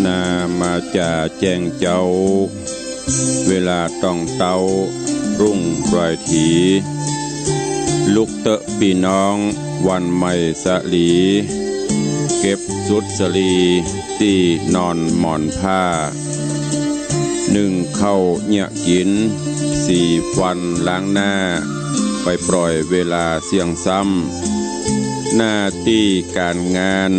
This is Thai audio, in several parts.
นามาจ่าแจงเจ้าเวลาต้องเต้ารุ่งปล่อยถีลุกเตะปีน้องวันไม่สะลีเก็บสุดสลีตีนอนหมอนผ้านึ่งเข้าเนี่ยกินสี่ฟันล้างหน้าไปปล่อยเวลาเสี่ยงซ้ำหน้าที่การงาน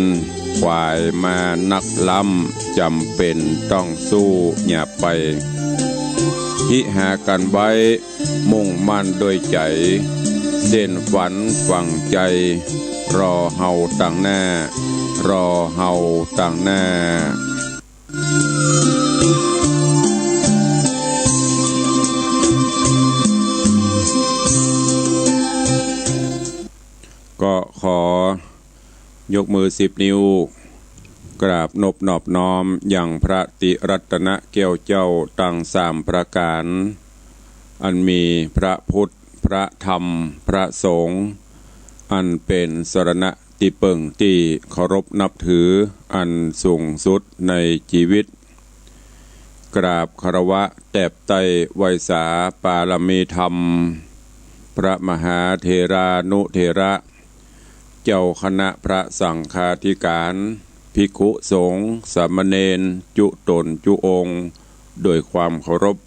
ควายมานักล้ำจำเป็นต้องสู้อย่าไปที่หากันไว้มุ่งมั่นโดยใจเส้นฝันฝังใจรอเฮาต่างหน้ารอเฮาต่างหน้าก็ขอยกมือ10 นิ้วกราบนบน้อมอย่างพระติรัตนแก้วเจ้าตั้ง3 ประการอันมีพระพุทธพระธรรมพระสงฆ์อันเป็นสรณะที่เปิ่งที่เคารพนับถืออันสูงสุดในชีวิตกราบคารวะแตบไตไวยสาปารมีธรรมพระมหาเถรานุเถระเจ้าคณะพระสังฆาธิการภิกขุสงฆ์สามเณรจุตนจุองค์โดยความเคารพ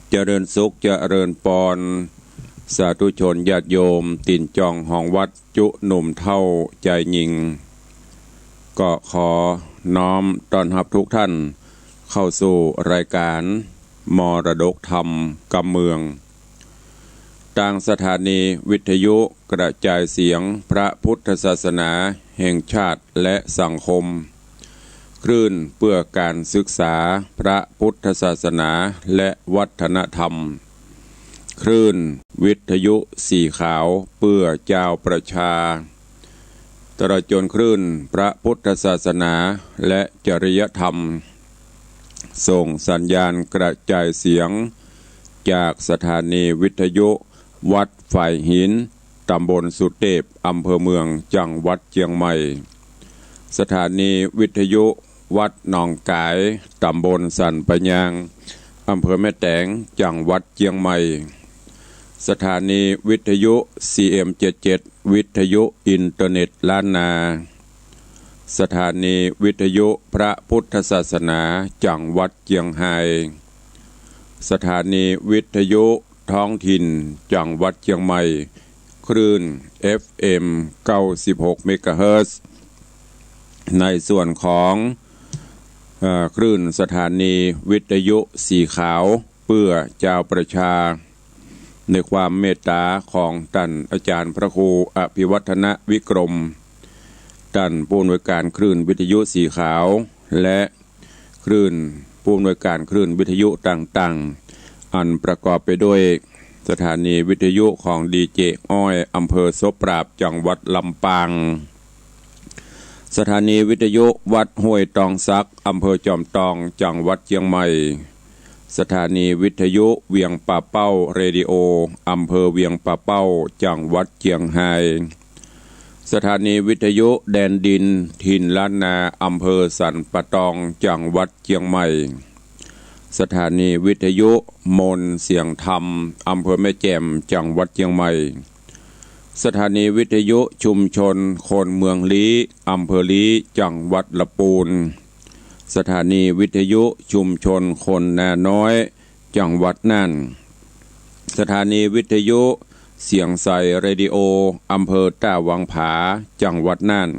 เจริญสุขเจริญปอนสาธุชนญาติโยมตินจองห้องวัดจุหนุ่มเท่าใจยิงก็ขอน้อมต้อนรับทุกท่านเข้าสู่รายการมรดกธรรมกำเมืองทางสถานีวิทยุกระจายเสียงพระพุทธศาสนาแห่งชาติและสังคมคลื่นเพื่อการศึกษาพระพุทธศาสนาและวัฒนธรรมคลื่นวิทยุสีขาวเพื่อเจ้าประชาตลอดจนคลื่นพระพุทธศาสนาและจริยธรรมส่งสัญญาณกระจายเสียงจากสถานีวิทยุวัดฝ่ายหินตำบลสุเทพอำเภอเมืองจังหวัดเชียงใหม่สถานีวิทยุวัดหนองกายตำบลสันปะยางอำเภอแม่แตงจังหวัดเชียงใหม่สถานีวิทยุ CM77 วิทยุอินเทอร์เน็ตล้านนาสถานีวิทยุพระพุทธศาสนาจังหวัดเชียงรายสถานีวิทยุท้องถิ่นจังหวัดเชียงใหม่คลื่น FM 96 เมกะเฮิรตซ์ในส่วนของคลื่นสถานีวิทยุสีขาวเพื่อเจ้าประชาในความเมตตาของท่านอาจารย์พระครูอภิวัฒนวิกรมท่านผู้อำนวยการคลื่นวิทยุสีขาวและคลื่นผู้อำนวยการคลื่นวิทยุต่างๆอันประกอบไปด้วยสถานีวิทยุของดีเจอ้อยอำเภอโสปราบจังหวัดลำปางสถานีวิทยุวัดห้วยตองซักอำเภอจอมตองจังหวัดเชียงใหม่สถานีวิทยุเวียงป่าเป้าเรดิโออำเภอเวียงป่าเป้าจังหวัดเชียงรายสถานีวิทยุแดนดินถิ่นล้านนาอำเภอสันปะตองจังหวัดเชียงใหม่สถานีวิทยุมนเสียงธรรมอำเภอแม่แจ่มจังหวัดเชียงใหม่สถานีวิทยุชุมชนคนเมืองลี้อำเภอลี้จังหวัดลำพูนสถานีวิทยุชุมชนคนนาน้อยจังหวัดน่านสถานีวิทยุเสียงใสเรดิโออำเภอต้าวังผาจังหวัดน่าน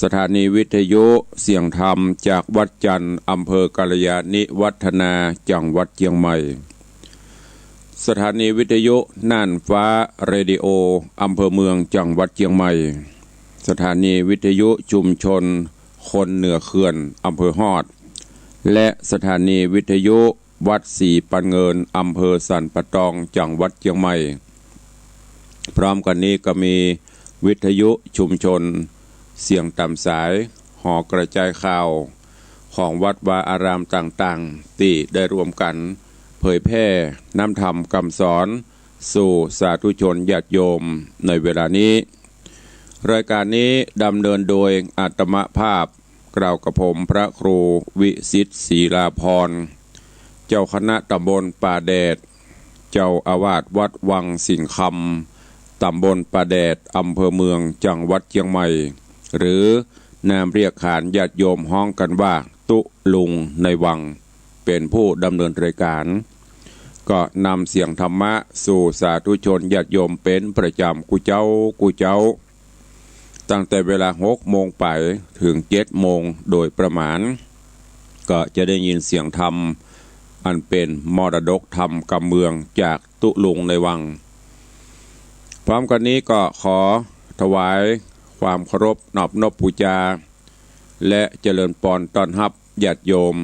สถานีวิทยุเสียงธรรมจากวัดจันทร์อำเภอกัลยาณิวัฒนาจังหวัดเชียงใหม่สถานีวิทยุน่านฟ้าเรดิโออำเภอเมืองจังหวัดเชียงใหม่สถานีวิทยุชุมชนคนเหนือเขื่อนอำเภอฮอดและสถานีวิทยุวัดสีปันเงินอำเภอสันปะตองจังหวัดเชียงใหม่พร้อมกันนี้ก็มีวิทยุชุมชนเสียงตามสายหอกระจายข่าวของวัดวาอารามต่างๆที่ได้รวมกันเผยแพร่นำธรรมคำสอนสู่สาธุชนญาติโยมในเวลานี้รายการนี้ดำเนินโดยอาตมาภาพ กล่าวกับผมพระครูวิสิทธิ์ศรีลาภรณ์เจ้าคณะตำบลป่าแดดเจ้าอาวาสวัดวังสินคำตำบลป่าแดดอำเภอเมืองจังหวัดเชียงใหม่หรือนามเรียกขานญาติโยมฮ้องกันว่าตุลุงในวังเป็นผู้ดำเนินรายการก็นำเสียงธรรมะสู่สาธุชนญาติโยมเป็นประจำกูเจ้าตั้งแต่เวลา6 โมงไปถึง7 โมงโดยประมาณก็จะได้ยินเสียงธรรมอันเป็นมรดกธรรมกำเมืองจากตุลุงในวังพร้อมกันนี้ก็ขอถวายความเคารพนอบน้อมบูชาและเจริญพรต้อนรับญาติโยม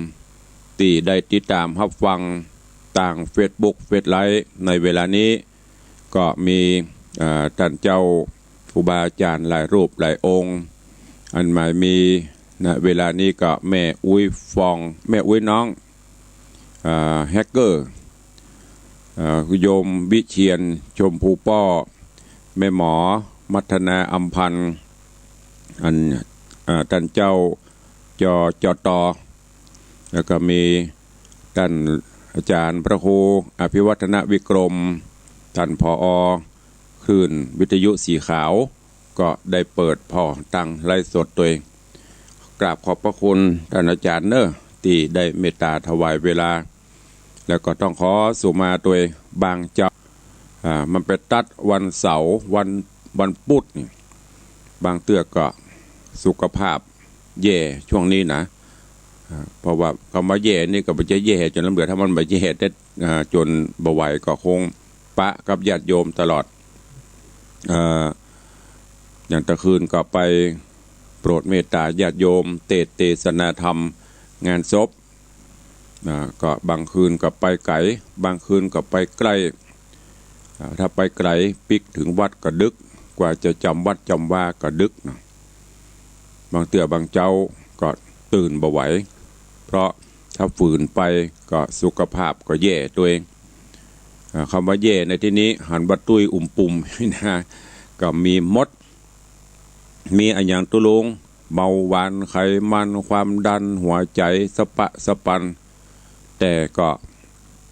ที่ได้ติดตามรับฟังต่างเฟซบุ๊กเฟซไลฟ์ในเวลานี้ก็มีท่านเจ้าครูบาอาจารย์หลายรูปหลายองค์อันหมายมีเวลานี้ก็แม่อุ้ยฟองแม่อุ้ยน้องแฮกเกอร์โยมวิเชียนชมพูป้อแม่หมอมัทนาอัมพันธ์ท่านเจ้าจตแล้วก็มีท่านอาจารย์พระครูอภิวัฒนวิกรมท่านผอ.คลื่นวิทยุสีขาวก็ได้เปิดพอตั้งไลฟ์สดตัวเองกราบขอบพระคุณท่านอาจารย์เนอะที่ได้เมตตาถวายเวลาแล้วก็ต้องขอสุมาตัวบางเจ้ามันไปตัดวันเสาร์วันพุธนี่บางเตือก็สุขภาพแย่ช่วงนี้นะเพราะว่าคำว่าแย่นี่ก็ไม่ใช่แย่จนลำเดือดถ้ามันไม่แย่ได้จนบ่ไหวก็คงปะกับญาติโยมตลอดอย่างตะคืนก็ไปโปรดเมตตาญาติโยมเทศนาธรรมงานศพก็บางคืนก็ไปไกลบางคืนก็ไปใกล้ถ้าไปไกลปิกถึงวัดก็ดึกกว่าจะจำวัดจำว่าก็ดึกนะบางเตือบางเจ้าก็ตื่นบ่ไหวเพราะถ้าฝืนไปก็สุขภาพก็แย่ตัวเองคำว่าแย่ในที่นี้หันบัดตุ้ยปุ่มนะก็มีมดมีอันอย่างตุลุงเบาหวานไขมันความดันหัวใจสะปันแต่ก็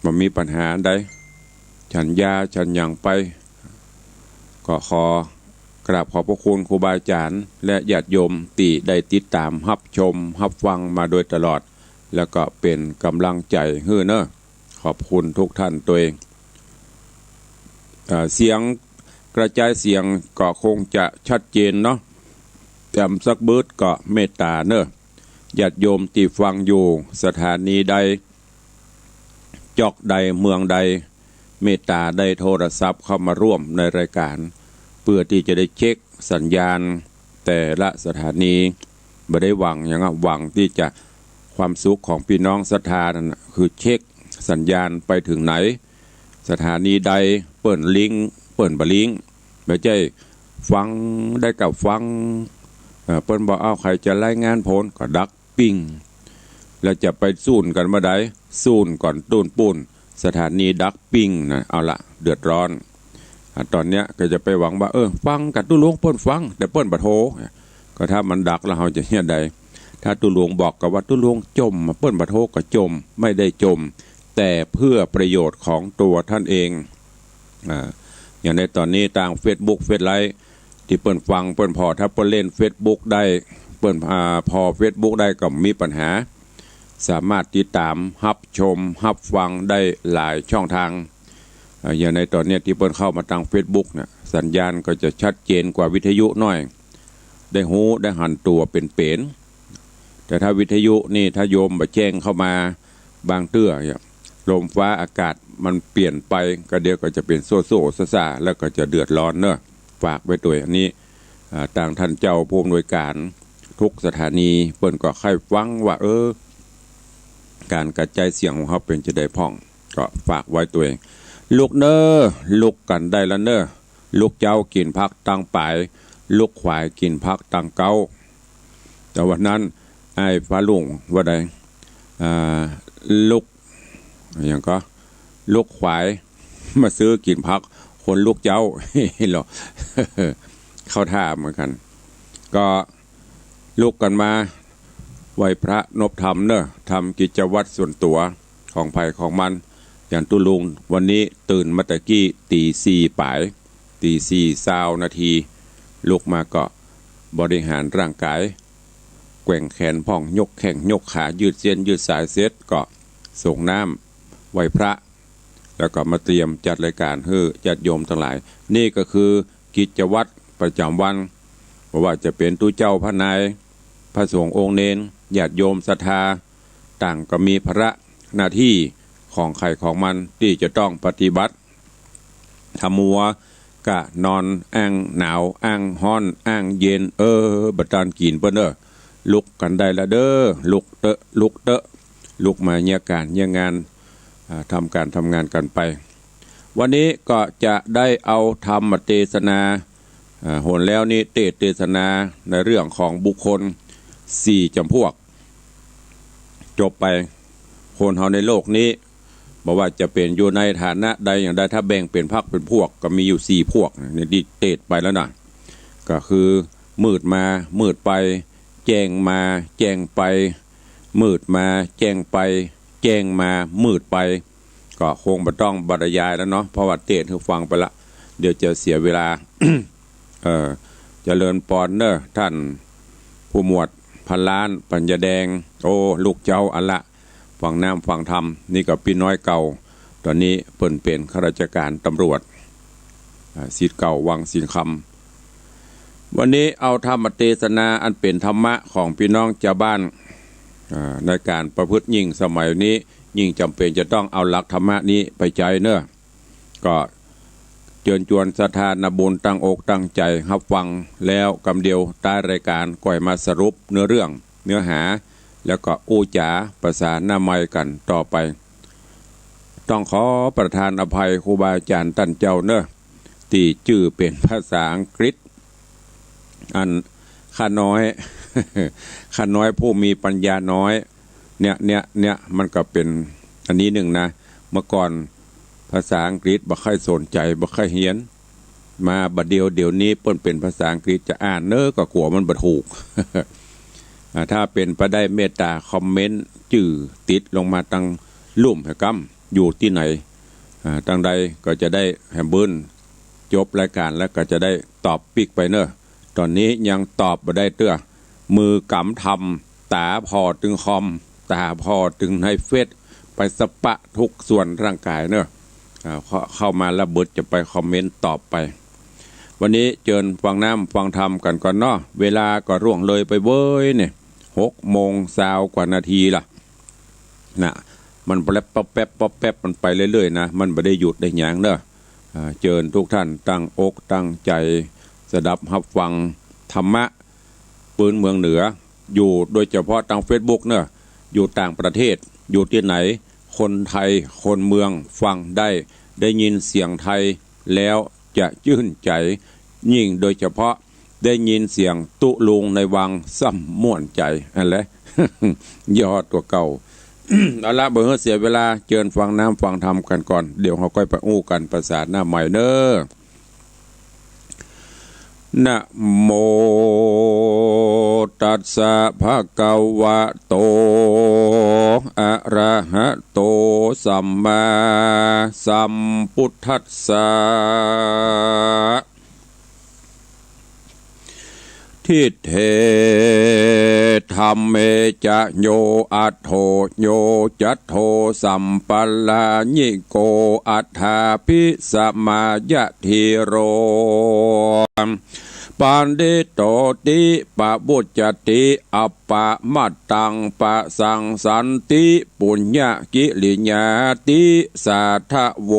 มันมีปัญหาใดฉันยาฉันอย่างไปก็ขอกราบขอบพระคุณครูบาอาจารย์และญาติโยมที่ได้ติดตามรับชมรับฟังมาโดยตลอดแล้วก็เป็นกำลังใจให้เนอะขอบคุณทุกท่านตัวเองเสียงกระจายเสียงก็คงจะชัดเจนเนาะจำสักบืดก็เมตตาเนอะญาติโยมที่ฟังอยู่สถานีใดจอกใดเมืองใดเมตตาได้โทรศัพท์เข้ามาร่วมในรายการเพื่อที่จะได้เช็คสัญญาณแต่ละสถานีไม่ได้หวังอย่างหวังที่จะความสุขของพี่น้องศรัทธานั่นคือเช็คสัญญาณไปถึงไหนสถานีใดเปิดลิงก์เปิดบลิงก์ไม่ใช่ฟังได้กับฟังเปิ้นบอกเอาใครจะรายงานผลก็ดักปิ้งแล้วจะไปสู้นกันเมื่อใดสู้นก่อนตูนปูนสถานีดักปิ้งนะเอาละเดือดร้อนตอนเนี้ยก็จะไปหวังว่าฟังกับตุลุงเปิ้นฟังแต่เปิ้นบ่โทรก็ถ้ามันดักแล้วเราจะเนี่ยใดถ้าตุลุงบอกกับว่าตุลุงจมเปิ้นบ่โทรก็จมไม่ได้จมแต่เพื่อประโยชน์ของตัวท่านเองอย่างในตอนนี้ทาง Facebook เฟซไลฟ์ที่เปิ้นฟังเปิ้นพอถ้าเปิ้นเล่น Facebook ได้เปิ้นพอ Facebook ได้ก็มีปัญหาสามารถติดตามรับชมรับฟังได้หลายช่องทางอย่างในตอนนี้ที่เปิ้นเข้ามาทาง Facebook เนี่ยสัญญาณก็จะชัดเจนกว่าวิทยุหน่อยได้หูได้หันตัวเป็นเป๋นแต่ถ้าวิทยุนี่ถ้าโยมมาแจ้งเข้ามาบางเตื้อลมฟ้าอากาศมันเปลี่ยนไปก็เดี๋ยวก็จะเป็นโซ่ซ่าแล้วก็จะเดือดร้อนเนอะฝากไว้ตัวอันนี้ต่างท่านเจ้าผู้อำนวยการทุกสถานีเปิ้นก็ค่อยฟังว่าการกระจายเสียงของเขาเป็นจะได้พ่องก็ฝากไว้ตัวเองลูกเนอลูกกันได้แล้วเนอลูกเจ้ากินพักตั้งปลายลูกควายกินพักตั้งเก้าแต่วันนั้นไอ้ฟ้าลุงว่าใดลูกอย่างก็ลูกควายมาซื้อกินพักคนลูกเจ้าหรอเข้าท่าเหมือนกันก็ลูกกันมา ไหวพระนบธรรมเนอะทำกิจวัตรส่วนตัวของไผ่ของมันอย่างตุลุงวันนี้ตื่นมาตะกี้ตี 4ป่ายตี 4 20 นาทีลุกมาก็บริหารร่างกายแกว่งแขนพ่องยกแข้งยกขายืดเส้นยืดสายเซตก็ส่งน้ำไหวพระแล้วก็มาเตรียมจัดรายการให้ญาติโยมทั้งหลายนี่ก็คือกิจวัตรประจำวันเพราะว่าจะเป็นตู้เจ้าพระนายพระสงฆ์องค์เนนญาติโยมศรัทธาต่างก็มีภาระหน้าที่ของใครของมันที่จะต้องปฏิบัติทำมัวกะนอนอ้างหนาวอ้างฮ้อนอ้างเย็นบัดตานกินเปิ้นลุกกันได้ละเด้อลุกเตอะลุกมาเนี่ยการเนี่ยงานทำการทำงานกันไปวันนี้ก็จะได้เอาธรรมเทศนาโหนแล้วนี่เทศนาในเรื่องของบุคคล4 จำพวกจบไปคนเฮาในโลกนี้บอกว่าจะเป็นอยู่ในฐานะใดอย่างใดถ้าแบ่งเป็นพรรคเป็นพวกก็มีอยู่4 พวกนี่ดิเทศไปแล้วนะก็คือมืดมามืดไปแจ้งมาแจ้งไปมืดมาแจ้งไปแจ้งมามืดไปก็คงไม่ต้องบรรยายแล้วเนาะเพราะว่าเทศให้ฟังไปละเดี๋ยวจะเสียเวลา เจริญปอนเนอร์ท่านผู้หมวดพันล้านปัญญาแดงโอ้ลูกเจ้าอันละฟังน้ำฟังธรรมนี่กับพี่น้อยเก่าตอนนี้เปิ่นเป็นข้าราชการตำรวจศิษย์เก่าวังสิงคำวันนี้เอาธรรมเทศนาอันเป็นธรรมะของพี่น้องชาวบ้านในการประพฤติยิ่งสมัยนี้ยิ่งจำเป็นจะต้องเอาหลักธรรมะนี้ไปใจเนอะก็เชิญชวนศรัทธาญบุญตั้งอกตั้งใจรับฟังแล้วกำเดียวใต้รายการก่อยมาสรุปเนื้อเรื่องเนื้อหาแล้วก็อู้จ๋าประสานหน้าไม้กันต่อไปต้องขอประทานอภัยครูบาอาจารย์ท่านเจ้าเนอะที่ชื่อเป็นภาษาอังกฤษอันข้าน้อย ข้าน้อยผู้มีปัญญาน้อยเนี่ยมันก็เป็นอันนี้หนึ่งนะเมื่อก่อนภาษาอังกฤษบ่ค่อยสนใจบ่ค่อยเรียนมาบัดเดี๋ยวนี้เปิ้นเป็นภาษาอังกฤษจะอ่านเนอะก็กลัวมันบ่ถูก ถ้าเป็นไปได้เมตตาคอมเมนต์จื่อติดลงมาตั้งลุ่มให้กำอยู่ที่ไหนตั้งใดก็จะได้แฮมเบิ้ลจบรายการแล้วก็จะได้ตอบปิกไปเนอะตอนนี้ยังตอบบ่ได้เตื้อมือกำทำตาพอถึงคอมตาพอถึงในเฟซไปสปะทุกส่วนร่างกายเนอะเข้ามาแล้วเบิดจะไปคอมเมนต์ตอบไปวันนี้เชิญฟังน้ำฟังธรรมกันก่อนเนาะเวลาก็ร่วงเลยไปเว้ยเนี่ย6:20 กว่านาทีล่ะนะมันแป๊บมันไปเรื่อยๆนะมันไม่ได้หยุดได้หยังเนอะเชิญทุกท่านตั้งอกตั้งใจสดับรับฟังธรรมะปืนเมืองเหนืออยู่โดยเฉพาะทาง Facebook เนอะอยู่ต่างประเทศอยู่ที่ไหนคนไทยคนเมืองฟังได้ยินเสียงไทยแล้วจะชื่นใจยิ่งโดยเฉพาะได้ยินเสียงตุลุงในวังซ้ำม่วนใจอะไร ยอดตัวเก่า เอาละเบื่อเสียเวลาเชิญฟังน้ำฟังธรรมกันก่อนเดี๋ยวเขาค่อยไปอู้กันประสาทหน้าใหม่เนอะนะโมตัสสะภะคะวะโตอะระหะโตสัมมาสัมพุทธัสสะทิเทธัมเมจะโยอัตโธโยจัตโธสัมปัลลาญิโกอัฏฐาภิสมายะทิโรปันดิโตติปะบุจจติอัปปะมัตตังปะสังสันติปุญญกิริยาติสัทธโว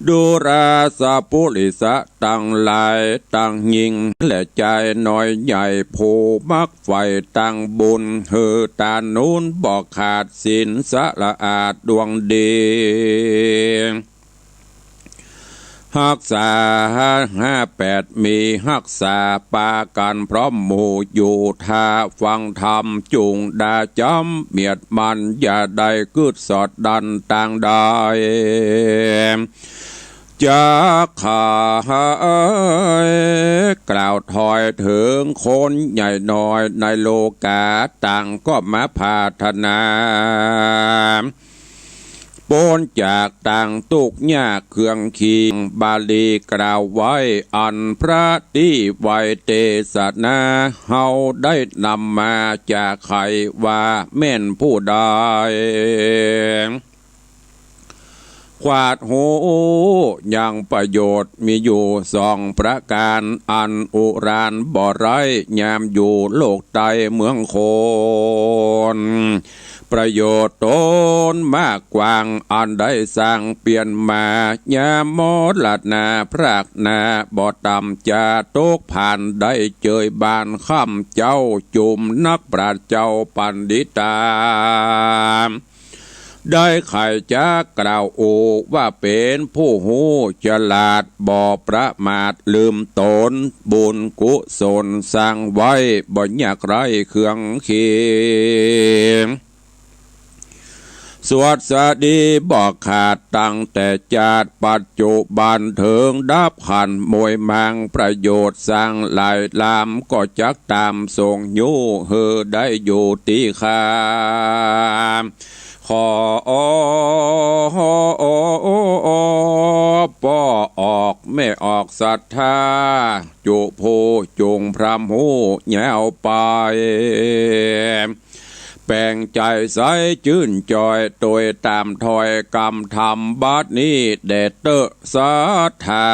ดูราสะปุริสะตั้งหลายตั้งยิงและใจน้อยใหญ่ผู้มักไฟตั้งบุญเฮือตานูนบอกขาดสินสะละอาดดวงดีหักษา58มีหักษาปากันพร้อมหมู่อยู่ท่าฟังธรรมจุงดาจำเมียดมันอย่าได้กึดสอดดันต่างใด จากขากล่าวถอยถึงคนใหญ่น้อยในโลกาต่างก็มาพาธนาปนจากต่างตุกยากเครื่องคิงบาลีกล่าวไว้อันพระที่ไวเตศนาเฮาได้นำมาจากใครว่าแม่นผู้ใดควาดหูยังประโยชน์มีอยู่สองประการอันอุรานบ่ไรยามอยู่โลกใต้เมืองโคนประโยชน์ตนมากกว้างอันได้สร้างเปลี่ยนมายามมดลัดนาพรากนาบ่ต่ำจะตกผ่านได้เจยบานค่ำเจ้าจุมนักปราชญ์เจ้าปันดิตาได้ไข่จะกล่าวโอว่าเป็นผู้หูฉลาดบ่ประมาทลืมตนบุญกุศลสร้างไว้บ่ยากไรเครื่องเคียงสวดสดีบอกขาดตั้งแต่จาดปัจจุบันเถิงดับขันมวยมังประโยชน์สร้างหลายลามก็จักตามส่งยูเฮอได้อยู่ตีคาขอป้อออกไม่ออกศรัทธาจุโพจงพรำหูแยวไปแปลงใจใสชื่นจอยโดยตามถอยกรรมธรรมบัดนี้เดชเตอสาธา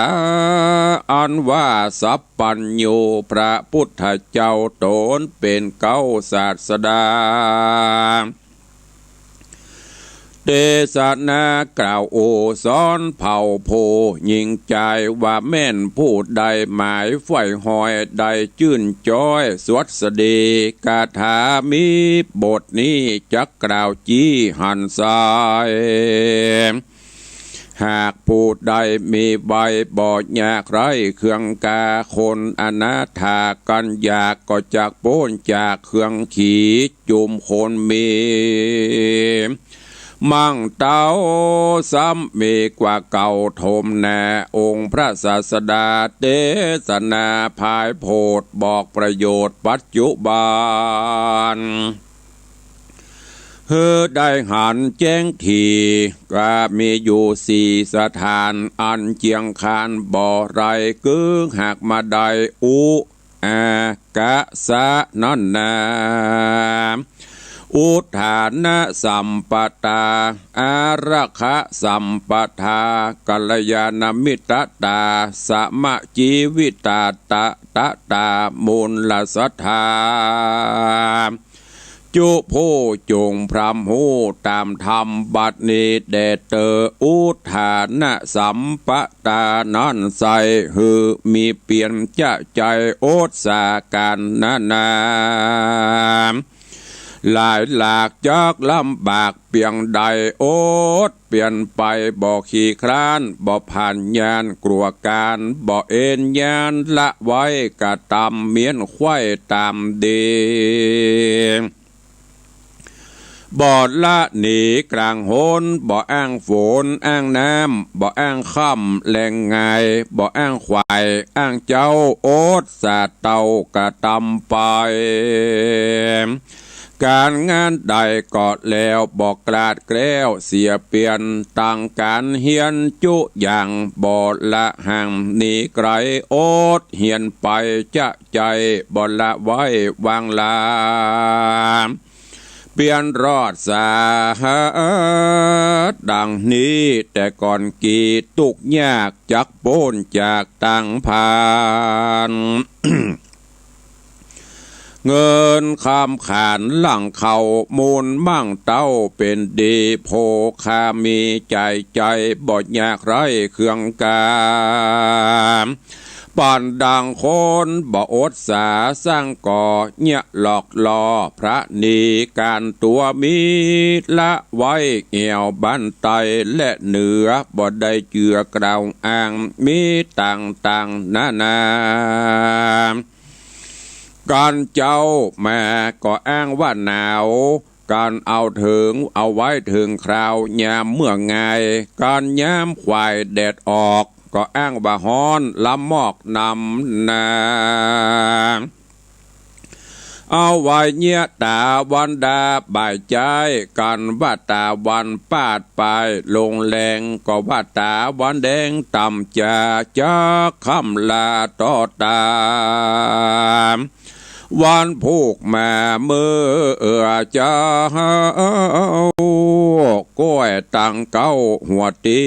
อันว่าสัพปัญโยพระพุทธเจ้าตนเป็นเก้าศาสดาเดชนากล่าวโอสอนเผ่าโพยิงใจว่าแม่นผู้ใดหมายไฟหอยใดจื่นจ้อยสวดสดีกาถามีบทนี้จักกล่าวจี้หันสายหากผู้ใดมีใบบ่อยากไรเครื่องกาคนอนาถากันอยากก็จากโป้นจากเครื่องขีจุมคนมีมั่งเต้าซ้ำมีกว่าเก่าทมแน่องค์พระศาสดาเทศนาภายโพธบอกประโยชน์ปัจจุบันเฮือได้หันแจ้งทีก็มีอยู่สี่สถานอันเจียงคานบ่อไรกึ่งหากมาได้อุอากะสะนั่นนาอุทานะสัมปตาอารักขะสัมปทากัลยาณมิตรตาสมะจีวิตาตะตะตามูลสัทธาจุโพจงพรำหูตามธรรมบัดนี้เดเตออุทานะสัมปตานั่นใสหือมีเปลี่ยนจะใจโอตสาการนาหลายหลากจากลำบากเปียงใดโอดเปลี่ยนไปบ่ขี้คร้านบ่ผ่านยานกลัวการบ่เอ็นยานละไว้กะตำเมียนควายตามดีบ่ละหนีกลางโหนบ่อ้างฝนอ้างน้ำบ่อ้างค่ำแหล่งไงบ่อ้างควายอ้างเจ้าโอดสาเตากะตำไปการงานใดก็แล้วบอกกลาดแกล้วเสียเปลี่ยนต่างการเฮียนจุอย่างบ่ละห่างหนีไกลโอดเฮียนไปจะใจบ่ละไว้วางลาเปลี่ยนรอดสาดังนี้แต่ก่อนกี่ตุกยากจักโป้นจากต่างผ่านเงินคำขานหลังเขามูลมั่งเต้าเป็นดีโพคามีใจบ่อยากไรเครื่องกามป่านดังคนบ่อดสาสร้างก่อเนี่ยหลอกล่อพระนีการตัวมีละไว้เอี่ยวบันไตและเหนือบ่ได้เจือกล่าวอ้างมีต่างนาการเจ้าแม่ก็อ้างว่าหนาว การเอาถึงเอาไว้ถึงคราวยามเมื่อไงการยามควายแดดออกก็อ้างบาฮ้อนลำมอกนำนาเอาไว้เนียตาวันดาบ่ายใจกันว่าตาวันปาดไปลงแรงก็ว่าตาวันแดงต่ำจะคำลาต่อตาวันผูกแม่มือจะก้อยตังเก้าหัวตี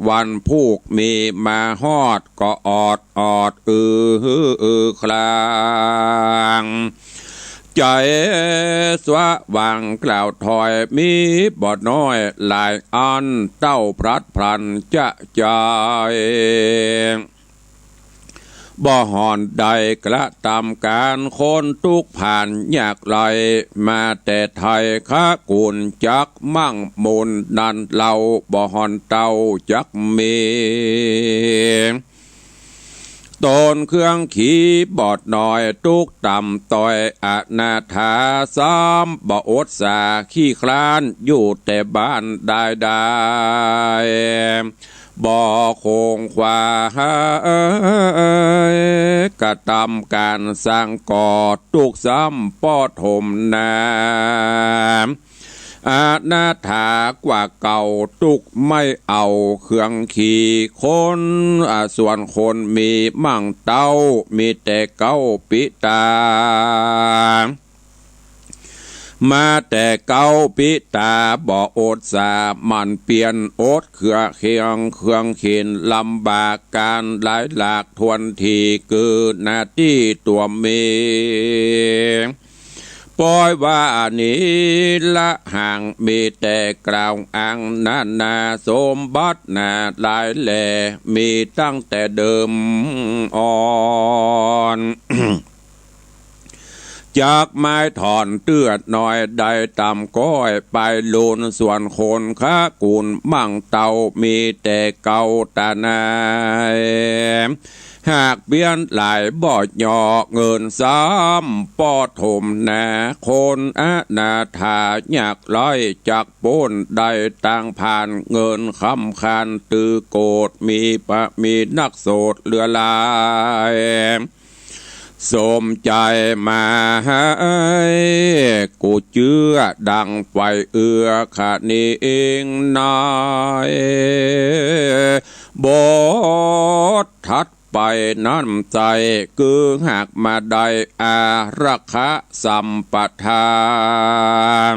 วันผูกมีมาฮอดก็อดคลางใจสว่างกล่าวถอยมีบอดน้อยหลายอันเต้าพลัดพลันจะใจบ่หอนใดกระทำการคนทุกผ่านอยากไหลมาแต่ไทยข้ากุลจักมั่งมุนนันเล่าบ่หอนเต้าจักมีตนเครื่องขี่บอดหน่อยทุกต่ำต่อยอนาถาซ้ำบ่อดสาขี้คลานอยู่แต่บ้านได้บ่คงควากระทำการสร้างก่อทุกซ้ำป้อถมนาอาณาถากว่าเก่าตุกไม่เอาเครื่องขี่คนส่วนคนมีมั่งเต้ามีแต่เก้าปิตามาแต่เก้าปิตาบ่อดสามันเปลี่ยนอดเครื่องเข็นลำบากการหลายหลากทวนทีคือหน้าที่ตัวเมปล่อยว่านี้ละห่างมีแต่กล่าวอ้างนาสมบัตินาหลายแหล่มีตั้งแต่เดิมอ่อน จากไม้ถอนเตือดหน่อยได้ต่ำก้อยไปลูนส่วนคนค้ากุลมั่งเตามีแต่เก่าตานาหากเบี้ยนหลายบอดหยอกเงินซ้ำปอถมนาคนนาถาอยากร้อยจากป้นได้ต่างผ่านเงินคำคันตือโกดมีนักโสดเรือลายสมใจมาให้กูเชื่อดังไฟเอือขาดนี้เองนายบททัดไปน้ำใจคือหากมาได้อารักษาสัมปทาน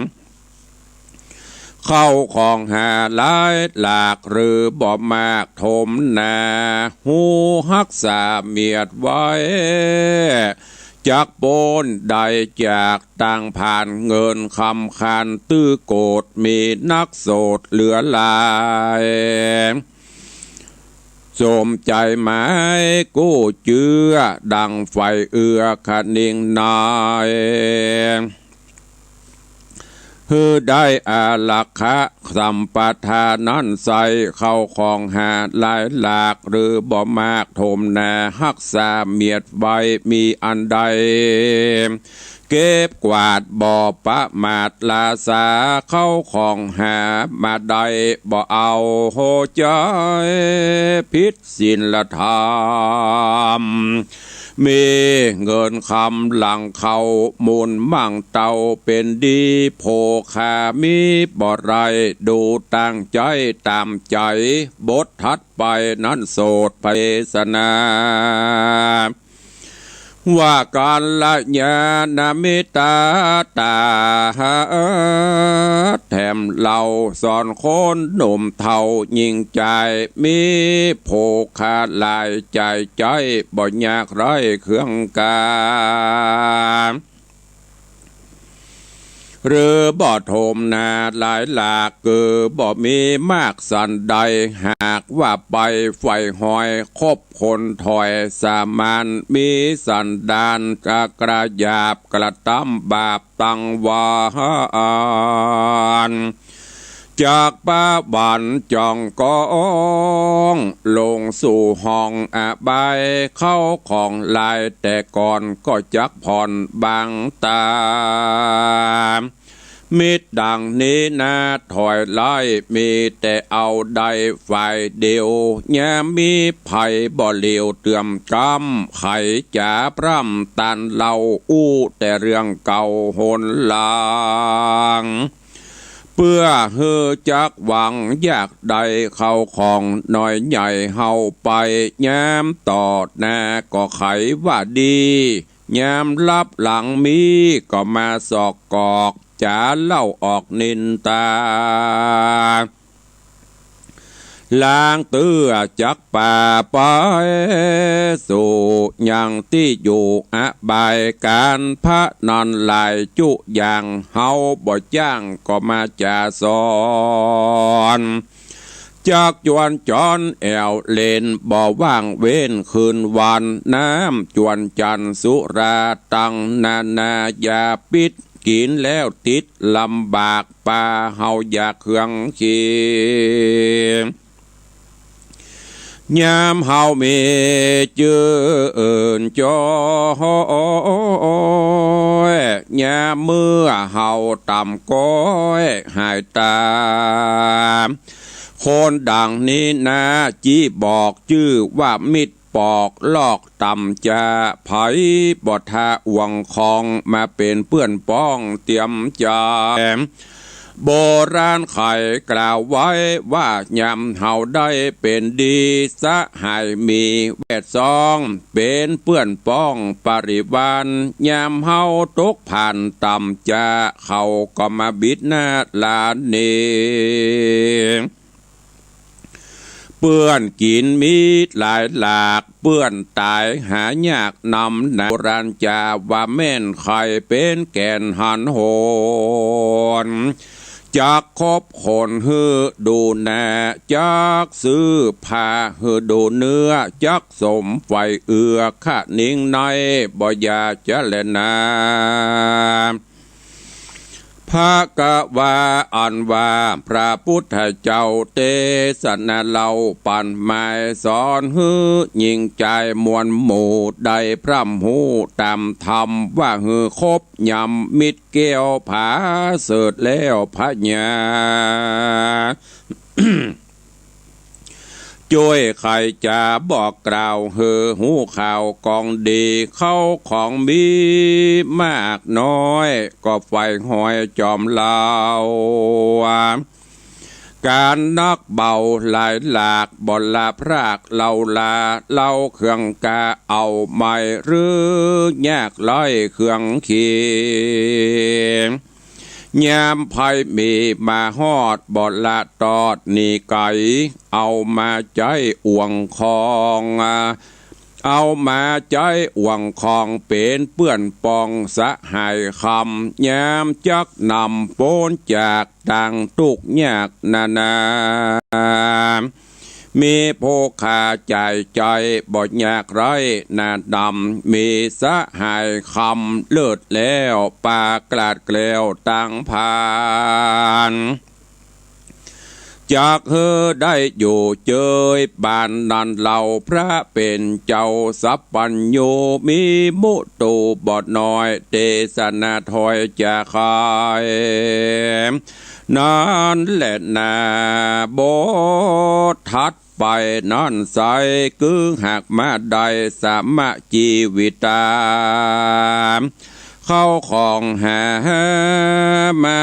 เข้าของหาหลายหลากหรือบ่มากถมนาหูฮักษาเมียดไว้จากโปนได้จากต่างผ่านเงินคำคันตื้อโกดมีนักโสดเหลือลายสมใจไหมกู้เจือดังไฟเอือขนิ่งนายคือได้อาลักขะสัมปทานั้นใส่เข้าของหาหลายหลากหรือบ่มากถมนาฮักษาเมียดไว้มีอันใดเก็บกวาดบ่อประมาทลาสาเข้าของหามาได้บ่เอาโหใจพิษศีลธรรมมีเงินคำหลังเขามูลมั่งเตาเป็นดีโภคามีบ่ไรดูตั้งใจตามใจบททัดไปนั้นโสดไพศนา ว่าการละญาณมิตาตาแถมเราสอนคนหนุ่มเท่ายิ่งใจมีโภคาลายใจใจบ่ยากไรเครื่องกาหรือบ่โทมนาหลายหลากคือบ่มีมากสันใดหากว่าไปไฟหอยคบคนถอยสามานมีสันดานกระยาบกระตั้มบาปตังวานจากป้าบันจองกองลงสู่ห้องอบายเข้าของลายแต่ก่อนก็จักผ่อนบางตา มิตรดังนี้นะถอยไล่มีแต่เอาใดฝ่ายเดียวแง่มีไผ่บ่เหลียวเตือมกำไข่จ๋าพร่ำตันเล่าอู้แต่เรื่องเก่าโหนลางเพื่อเฮือจักหวังอยากใดเข้าของหน่อยใหญ่เฮาไปแย้มตอดแน่ก็ไขว่าดีแย้มลับหลังมีก็มาสอกกอกจ๋าเล่าออกนินตาล้างเตื้อจักป่าไปสู่อย่างที่อยู่บายการพระนอนลายจุอย่างเฮาบ่จ้างก็มาจ่าสอนจากจวนจอนแอวเลนบ่อว่างเว้นคืนวันน้ำจวนจันสุราตังนานายาปิดกินแล้วติดลำบากป่าเฮาอยากเครื่องเคียงยามเฮามีเจอเอินจอยยามเมื่อเฮาต่ำก้อยหายตาคนดังนี้นะจีบอกชื่อว่ามิดปอกลอกต่ำจะไผบททาอวงคองมาเป็นเพื่อนป้องเตรียมใจโบราณไข่กล่าวไว้ว่ายำเฮาได้เป็นดีสะหายมีแวดซองเป็นเพื่อนป้องปริวานยำเฮาตกผ่านต่ำจะเขาก็มาบิดหน้าลานนี้เปื้อนกินมีหลายหลากเปื้อนตายหายากนำโบราณจาว่าแม่นไข่เป็นแก่นหันโหนจากคบคนฮือดูแน่จากซื้อผ้าฮือดูเนื้อจากสมไฟเอือขะนิ่งในบ่อยาจะเล่นนาพระกะว่าอันว่าพระพุทธเจ้าเทศนาเล่าปั่นหมายสอนฮือยิ่งใจมวลหมู่ใดพร่ำหูตามธรรมว่าฮือคบยำมิตรเกี่ยวผาเสดแล้วพระญาช่วยใครจะบอกกล่าวเฮอหูข่าวกองดีเข้าของมีมากน้อยก็ไฟหอยจอมลาวการนักเบาหลายหลากบ่ลาพรากเล่าลาเล่าเครื่องกาเอาไม่หรือยากร้อยเครื่องเคียงยามไพ่มีมาฮอดบ่ละตอดนี่ไก่เอามาใจอ่วงคองเอามาใจอ่วงคองเป็นเปื้อนปองสะหายคำยามจักนำโป้นจากต่างตุกยากนานามีโภคาใจใจบ่ยากไรนาดำมีสะหายคำเลิศแล้วปากลาดเกลียวตั้งผ่านจากเฮอได้อยู่เจยบานนันเหล่าพระเป็นเจ้าสัพปัญโยมีมุตูบอดน้อยเตสนาถอยจะคายนั้นแหละนาโบทัดไปนั่นใสกึ่งหักมาได้สามะจีวิตาเข้าของหามา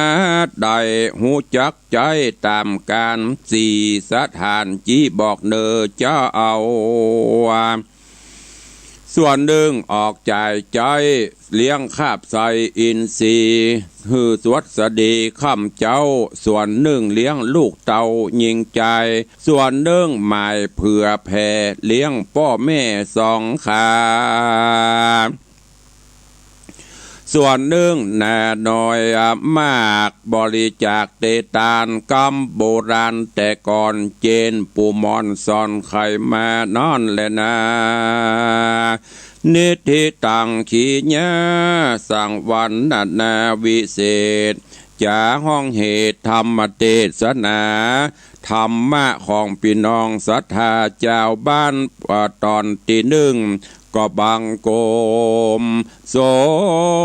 ได้หูจักใจตามการสี่สถานจีบอกเนอเจ้าเอาส่วนหนึ่งออกจ่ายใจเลี้ยงคาบใส่อินทรีย์ฮือสวัสดีข้ามเจ้าส่วนหนึ่งเลี้ยงลูกเต่ายิงใจส่วนหนึ่งหมายเผื่อแผ่เลี้ยงพ่อแม่สองขาส่วนหนึ่งแน่น้อยมากบริจาคเตตานกำโบราณแต่ก่อนเจนปูมอนซอนไข่มานอนแลนะนิธิตังขีญาสังวันนาวิเศษจะห้องเหตุธรรมเทศนาธรรมะของพี่น้องศรัทธาเจ้าบ้านตอนที่หนึ่ง ก็บังโกมส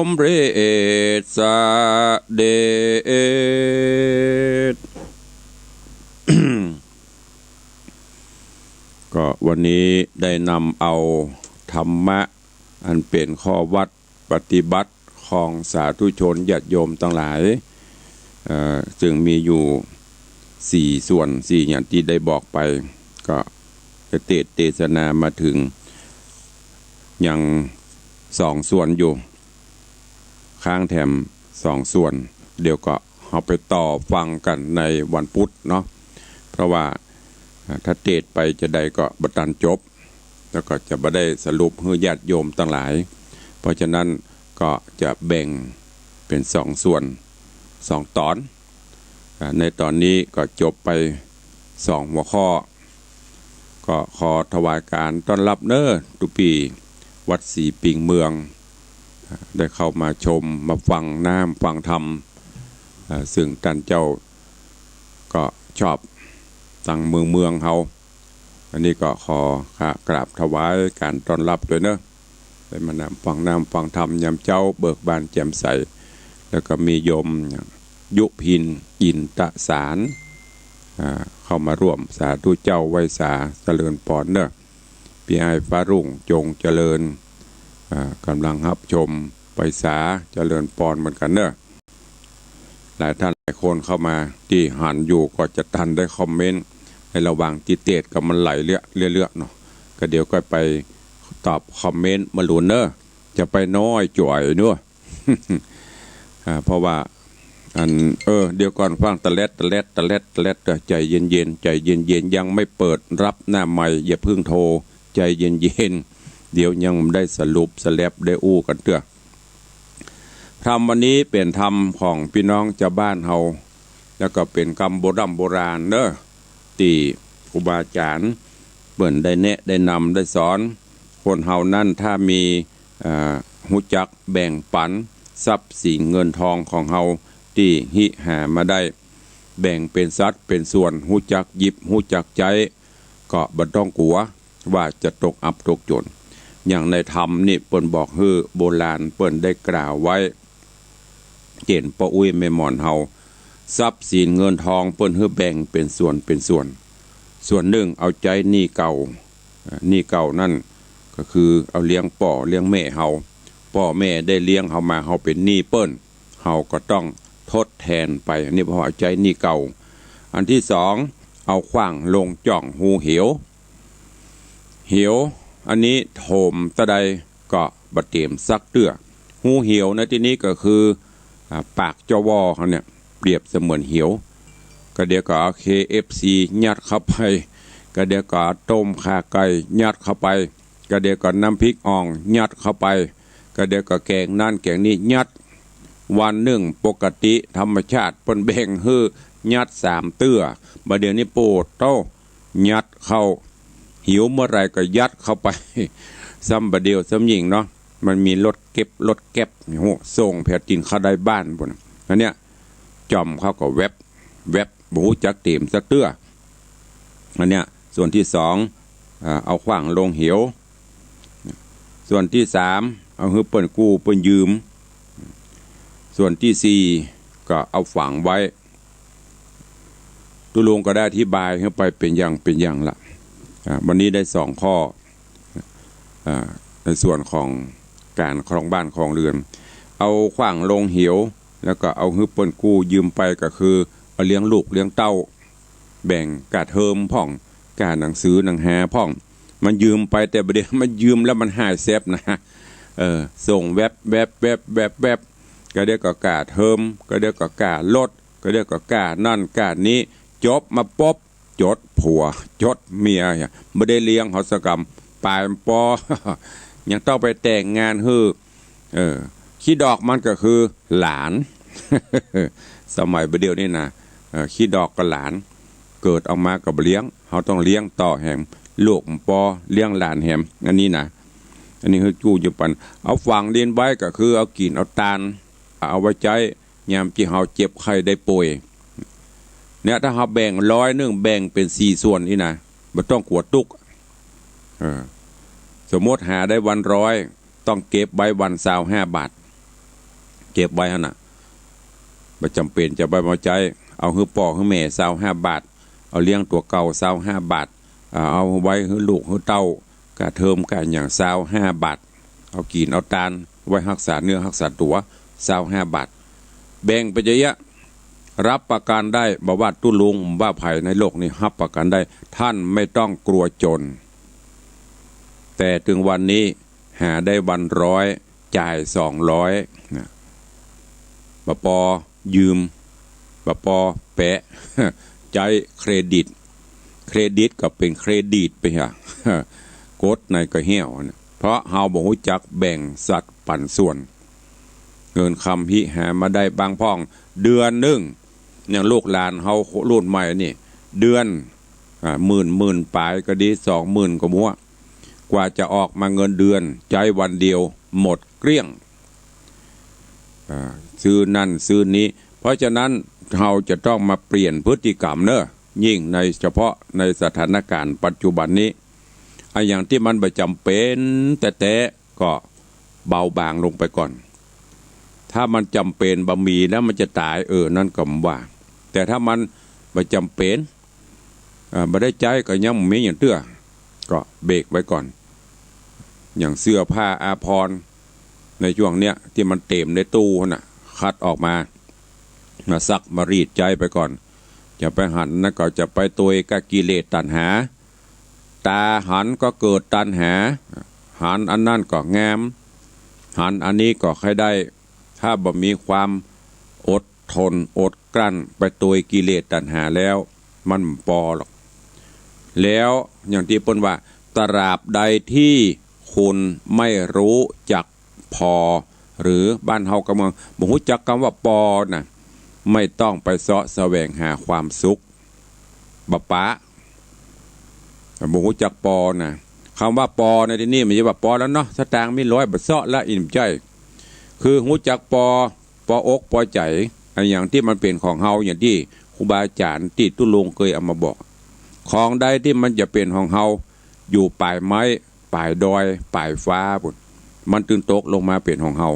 มเรศสเดช ก็วันนี้ได้นำเอาธรรมะอันเป็นข้อวัดปฏิบัติของสาธุชนญาติโยมทั้งหลายซึ่งมีอยู่4ส่วน4อย่างที่ได้บอกไปก็จะเทศนามาถึงยัง2ส่วนอยู่ค้างแถม2ส่วนเดี๋ยวก็เอาไปต่อฟังกันในวันพุธเนาะเพราะว่าถ้าเทศไปจะได้ก็บัตันจบแล้วก็จะบ่ได้สรุปให้ญาติโยมทั้งหลายเพราะฉะนั้นก็จะแบ่งเป็น2ส่วน2ตอนในตอนนี้ก็จบไป2หัวข้อก็ขอถวายการต้อนรับเน้อทุกปีวัดศรีปิงเมืองได้เข้ามาชมมาฟังน้ำฟังธรรมซึ่งท่านเจ้าก็ชอบตั้งเมืองเขาอันนี้ก็ขอกราบถวายการต้อนรับด้วยเนอะได้มานำฟังน้ำฟังธรรมยามเจ้าเบิกบานแจ่มใสแล้วก็มีโยมยุพินอินตสารเข้ามาร่วมสาธุเจ้าไวสาเจริญปอนเนอะพี่ไอ้ฟ้ารุ่งจงเจริญกำลังรับชมไปสาเจริญปอนเหมือนกันเนอะหลายท่านหลายคนเข้ามาที่หันอยู่ก็จะทันได้คอมเมนต์ในระหว่างที่เทศกับมันไหลเรื่อยเนาะก็เดี๋ยวก็ไปตอบคอมเมนต์มาหลุนเนอะจะไปน้อยจ่อยเนอะ เพราะว่าอันเดี๋ยวก่อนฟังตะเล็ดใจเย็นใจเย็นยังไม่เปิดรับหน้าใหม่อย่าเพิ่งโทรใจเย็นเดี๋ยวยังได้สรุปสแลบได้อู้กันเถอะธรรมวันนี้เป็นธรรมของพี่น้องชาวบ้านเฮาแล้วก็เป็นกรรมโบราณเนอะที่ครูบาอาจารย์เปิ่นได้แนะได้นำได้สอนคนเฮานั่นถ้ามีหูจักแบ่งปันทรัพย์สินเงินทองของเฮาที่หิหามาได้แบ่งเป็นสัดเป็นส่วนหูจักหยิบหูจักใจก็บ่ต้องกลัวว่าจะตกอับตกจนอย่างในธรรมนี่เปิ้นบอกคือโบราณเปิ้นได้กล่าวไว้เจนป้าอุ้ยแม่หมอนเฮาทรัพย์สินเงินทองเปิ้นให้แบ่งเป็นส่วนหนึ่งเอาใจหนี้เก่านั่นก็คือเอาเลี้ยงป่อเลี้ยงแม่เฮาพ่อแม่ได้เลี้ยงเฮามาเฮาเป็นหนี้เปิ้นเฮาก็ต้องทดแทนไปอันนี้เพราะเอาใจหนี้เก่าอันที่2เอาขว้างลงจ่องหูเหวอันนี้โถมตะใดก็บะเตรียมซักเตื้อหูเหี่ยวในที่นี้ก็คือปากจวเขาเนี่ยเปรียบเสมือนเหี่ยวก็เดี๋ยวก็เอา KFC ยัดเข้าไปก็เดี๋ยวก็ต้มข่าไก่ยัดเข้าไปก็เดี๋ยวก็น้ำพริกอ่องยัดเข้าไปก็เดี๋ยวก็แกงนั่นแกงนี้ยัดวันหนึ่งปกติธรรมชาติเปิ้นแบ่งฮื้อยัด3เตื้อบัดเดี๋ยวนี้โปรดโตยัดเข้าหิวเมื่อไรก็ยัดเข้าไปซ้ำบัดเดียวซ้ำหญิงเนาะมันมีรถเก็บโหส่งแผดกินเข้าได้บ้านพุ่นอันเนี้ยจอมเขาก็แวบบ่ฮู้จักเต็มสักเตื้ออันเนี้ยส่วนที่2เอาขว้างลงเหวส่วนที่3เอาฮื้อเปิ้นกู้เปิ้นยืมส่วนที่4ก็เอาฝังไว้ตุลุงก็ได้อธิบายเข้าไปเป็นอย่างละวันนี้ได้2ข้อในส่วนของการครองบ้านครองเรือนเอาขว้างลงเหวแล้วก็เอาฮื้อเปิ้นกู้ยืมไปก็คือเอาเลี้ยงลูกเลี้ยงเต้าแบ่งกาเทอมพ่องกาหนังสือหนังหาพ่องมันยืมไปแต่ประเดี๋ยวมันยืมแล้วมันหายเซฟนะส่งแวบก็เดี๋ยวก็กาเทอมก็เดี๋ยวก็กาลดก็เดี๋ยวก็กานั่นกานี้จบมาป๊บจดผัวจดเมียไม่ได้เลี้ยงเขาสกรรมปลายปอ ยังต้องไปแต่งงานฮื้อขี้ดอกมันก็คือหลาน สมัยเดียวนี่นะขี้ดอกกับหลานเกิดออกมากับเลี้ยงเขาต้องเลี้ยงต่อแหมลูกปอเลี้ยงหลานแหมอันนี้นะอันนี้คือกู้อยู่ปันเอาฝังเรียนไว้ก็คือเอากินเอาตาลเอาไว้ใจยามที่เขาเจ็บไข้ได้ป่วยเนี่ยถ้าเขาแบ่ง100แบ่งเป็น4ส่วนนี่นะไม่ต้องกวดตุก สมมติหาได้วัน100ต้องเก็บไว้วัน25 บาทเก็บไว้ฮะน่ะไม่จำเป็นจะไปมาใจเอาฮื้อป่อฮื้อแม่25 บาทเอาเลี้ยงตัวเก่า25 บาทเอาไว้ฮื้อลูกฮื้อเต้ากะเทิมกะอย่าง25 บาทเอากินเอาตาลไว้รักษาเนื้อรักษาตัว25 บาทแบ่งไปเยอะรับประกันได้บอกว่าตุ้ลุงว่าภัยในโลกนี้รับประกันได้ท่านไม่ต้องกลัวจนแต่ถึงวันนี้หาได้วัน100จ่าย200นะบปอยืมบปอแปะใจเครดิตก็เป็นเครดิตไปฮะกดในก็เหี้ยวนะเพราะเฮาบ่รู้จักแบ่งสัดปันส่วนเงินคำพิหามาได้บางพ่องเดือนนึงอย่างลูกหลานเฮารุ่นใหม่นี่เดือนหมื่นปลายก็ดี20,000ก็มัวกว่าจะออกมาเงินเดือนใจวันเดียวหมดเกลี้ยงซื้อนั่นซื้อนี้เพราะฉะนั้นเราจะต้องมาเปลี่ยนพฤติกรรมเนอะยิ่งในเฉพาะในสถานการณ์ปัจจุบันนี้ไอ้อย่างที่มันประจำเป็นแต่ก็เบาบางลงไปก่อนถ้ามันจำเป็นบะหมี่แล้วมันจะตายนั่นก็ว่าแต่ถ้ามันประจำเป็นไม่ได้ใจก็ยังไม่อย่างเตื้อก็เบรกไว้ก่อนอย่างเสื้อผ้าอาภรณ์ในช่วงเนี้ยที่มันเต็มในตู้น่ะคัดออกมาซักมารีดใจไปก่อนจะไปหันนะก็จะไปตัวกกิเลสตัณหาตาหันก็เกิดตัณหาหันอันนั่นก็งามหันอันนี้ก็ใครได้ถ้าบ่มีความอดทนอดกลั้นไปตัวกิเลสตัณหาแล้วมันปอหรอกแล้วอย่างที่เปิ้นว่าตราบใดที่คุณไม่รู้จักพอหรือบ้านเฮากำลังบ่รู้จักคำว่าปอน่ะไม่ต้องไปเสาะแสวงหาความสุขบะปะบ่รู้จักปอน่ะคำว่าปอในที่นี้ไม่ใช่ว่าปอแล้วเนาะสตางค์มี100บ่เสาะละอิ่มใจคือรู้จักปออกปอใจอันอย่างที่มันเป็นของเฮาอย่างที่ครูบาอาจารย์ที่ตุลงเคยเอามาบอกของใดที่มันจะเป็นของเฮาอยู่ปลายไม้ปลายดอยปลายฟ้าพุ่นมันตื่นตกลงมาเป็นของเฮา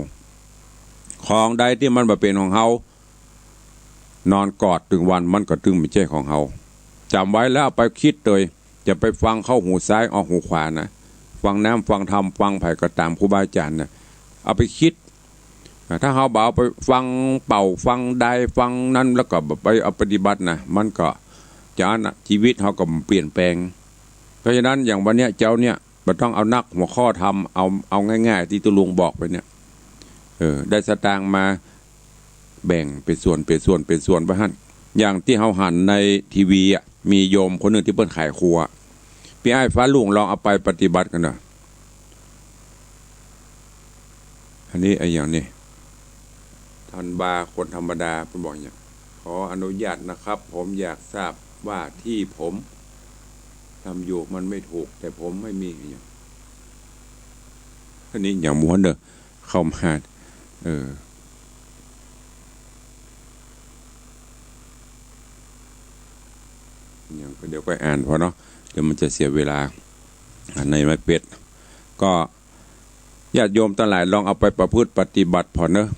ของใดที่มันบ่เป็นของเฮานอนกอดถึงวันมันก็ถึงไม่ใช่ของเฮาจำไว้แล้วไปคิดเลยจะไปฟังเข้าหูซ้ายออกหูขวานะฟังน้ำฟังธรรมฟังไผ่ก็ตามครูบาอาจารย์นะเอาไปคิดถ้าเฮาบ่เอาไปฟังเป่าฟังใดฟังนั้นแล้วก็ไปเอาปฏิบัตินะมันก็จะชีวิตเฮาก็เปลี่ยนแปลงเพราะฉะนั้นอย่างวันเนี้ยเจ้าเนี่ยบ่ต้องเอานักหัวข้อทำเอาง่ายๆที่ตุลุงบอกไปเนี่ยได้สตางค์มาแบ่งเป็นส่วนไปหั่นอย่างที่เฮาหันในทีวีอ่ะมีโยมคนหนึ่งที่เปิ้นขายครัวพี่อ้ายฟ้าลุงลองเอาไปปฏิบัติกันหน่อยอันนี้ไอ้อย่างนี้ท่านบาคนธรรมดาเพิ่นบอกอย่างขออนุญาตนะครับผมอยากทราบว่าที่ผมทำอยู่มันไม่ถูกแต่ผมไม่มีอย่างอันนี้อย่างม้วนเด้อเข้ามาอย่างเดี๋ยวไปอ่านพอเนาะเดี๋ยวมันจะเสียเวลาในไม้เป็ดก็ญาติโยมทั้งหลายลองเอาไปประพฤติปฏิบัติพอเนอะ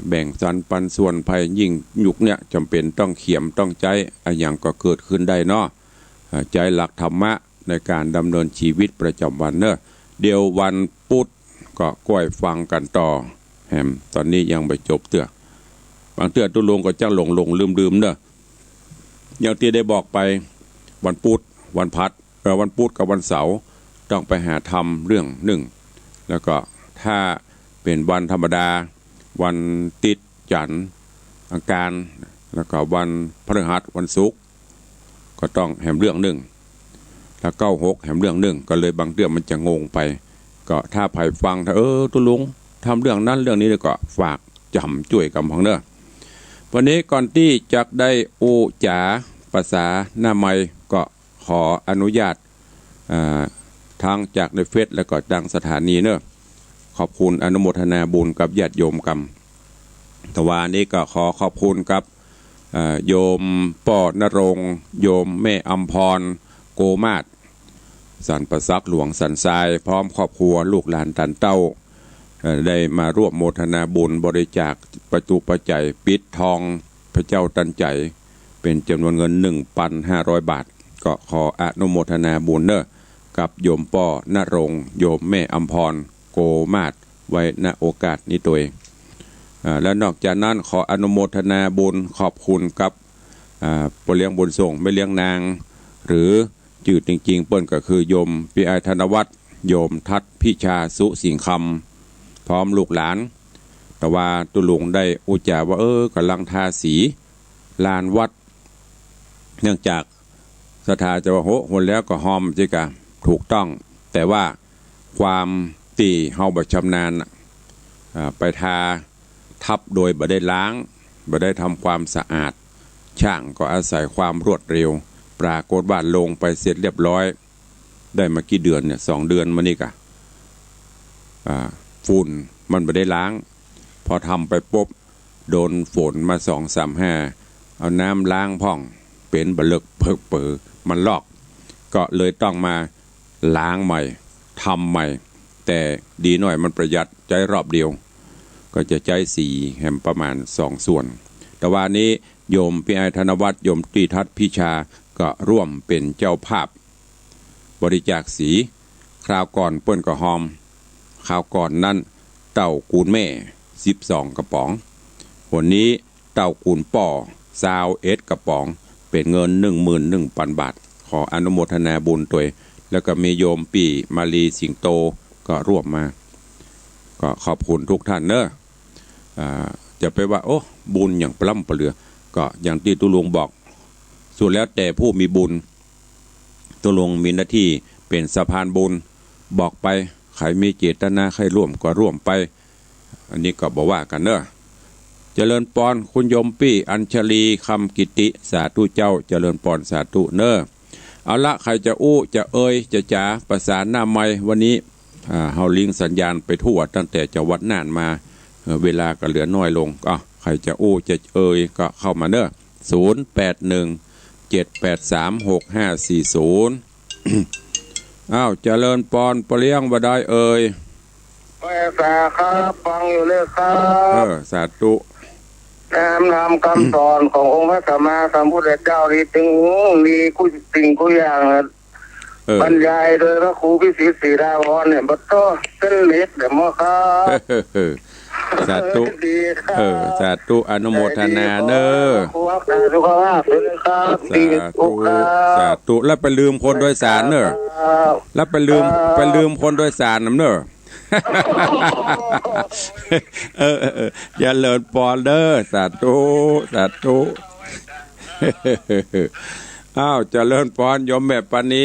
แบ่งสรรปันส่วนภัยยิ่งยุคเนี้ยจำเป็นต้องเขี่ยมต้องใจอย่างก็เกิดขึ้นได้เนาะใจหลักธรรมะในการดำเนินชีวิตประจำวันเนอะเดี๋ยววันพุธก็ก้อยฟังกันต่อแฮมตอนนี้ยังไม่จบเตื้อบางเตื้อตุลงก็จ้างหลงลืมเนอะอย่างที่ได้บอกไปวันพุธวันพัดวันพุธกับวันเสาร์ต้องไปหาทำเรื่องหนึ่งแล้วก็ถ้าเป็นวันธรรมดาวันติดจันทร์อังคารแล้วก็วันพฤหัสวันศุกร์ก็ต้องแหมเรื่องหนึ่งถ้า96แหมเรื่องหนึ่งก็เลยบางเรื่องมันจะงงไปก็ถ้าไผ่ฟังถ้าตุลุงทำเรื่องนั้นเรื่องนี้แล้วก็ฝากจำช่วยกำของเนอะวันนี้ก่อนที่จะได้อูจ๋าภาษาหน้าไม้ก็ขออนุญาตทางจากในเฟซแล้วก็ดังสถานีเนอะขอบคุณอนุโมทนาบุญกับญาติโยมกรรมทวานี้ก็ขอขอบคุณกับโยมป่อนรงค์โยมแม่อัมพรโกมาศ สันประซักหลวงสันทรายพร้อมครอบครัวลูกหลานตันเต้าได้มาร่วมโมทนาบุญบริจาคประตูปัจจัยปิดทองพระเจ้าตันใจเป็นจำนวนเงิน 1,500 บาทก็ขออนุโมทนาบุญเนอะกับโยมป้อนรงค์โยมแม่อัมพรโกมาศไว้ณโอกาสนี้ตัวเองและนอกจากนั้นขออนุโมทนาบุญขอบคุณกับปเลี้ยงบุญส่งไม่เลี้ยงนางหรือจืดจริงๆเปิ้นก็คือโยมปีไอธนวัฒน์โยมทัดพิชาสุสิงคำพร้อมลูกหลานแต่ว่าตุลุงได้อุจจาว่ากำลังทาสีลานวัดเนื่องจากสถาจะว่าโหคนแล้วก็หอมจิกะถูกต้องแต่ว่าความตีเฮาบ่ชำนาญไปทาทับโดยบ่ได้ล้างบ่ได้ทำความสะอาดช่างก็อาศัยความรวดเร็วปรากฏว่าลงไปเสร็จเรียบร้อยได้มากี่เดือนเนี่ย2 เดือนมานี่กะฝุ่นมันบ่ได้ล้างพอทำไปปุ๊บโดนฝนมา2-3-5เอาน้ำล้างพ่องเป็นบะเลิกเพิกเปือมันลอกก็เลยต้องมาล้างใหม่ทำใหม่แต่ดีหน่อยมันประหยัดใจรอบเดียวก็จะใจ4แห่งประมาณ2 ส่วนแต่ว่านี้โยมพี่ไอธนวัฒน์โยมตรีทัศน์พิชาก็ร่วมเป็นเจ้าภาพบริจาคสีคราวก่อนเปิ้นก็หอมคราวก่อนนั่นเต้ากูนแม่12 กระป๋องวันนี้เต้ากูนป่อ21 กระป๋องเป็นเงิน 11,000 บาทขออนุโมทนาบุญตัวแล้วก็มีโยมปีมาลีสิงโตก็ร่วมมาก็ขอบคุณทุกท่านเนอะจะไปว่าโอ้บุญอย่างปล้ำปะเลือก็อย่างที่ตุลวงบอกสุดแล้วแต่ผู้มีบุญตุลวงมีหน้าที่เป็นสะพานบุญบอกไปใครมีเจตนาใครร่วมก็ร่วมไปอันนี้ก็บอกว่ากันเนอะเจริญปอนคุณโยมปี้อัญชลีคำกิติสาธุเจ้าเจริญปอนสาธุเนอะเอาละใครจะอู้จะเอ่ยจะจ๋าประสานหน้าไม้วันนี้เฮาลิงสัญญาณไปทั่วตั้งแต่จังหวัดน่านมาเวลาก็เหลือน้อยลงก็ใครจะอู้จะเอ่ยก็เข้ามาเนอะ0817836540อ้าวเจริญปอนปเลี้ยงบ่ได้เอ่ยแม่สาครับฟังอยู่เลยครับสาธุนำคำสอนขององค์พระสัมมาสัมพุทธเจ้าที่ถึงมีกู้สิ่งกู้อย่างบรรยายโดยพระครูพิสิทธิ์ศรีดาวรเนี่ยบัดโตเส้นเล็กเดี๋ยวมาครับสาธุสาธุอนุโมทนาเนอสุขภาพเลยครับสาธุแล้วไปลืมคนโดยสารเนอะแล้วไปลืมคนโดยสารน้ำเนอะอย่าเลิศปอนเด้อสาธุอ้าวเจริญปอนยมแม่ปานี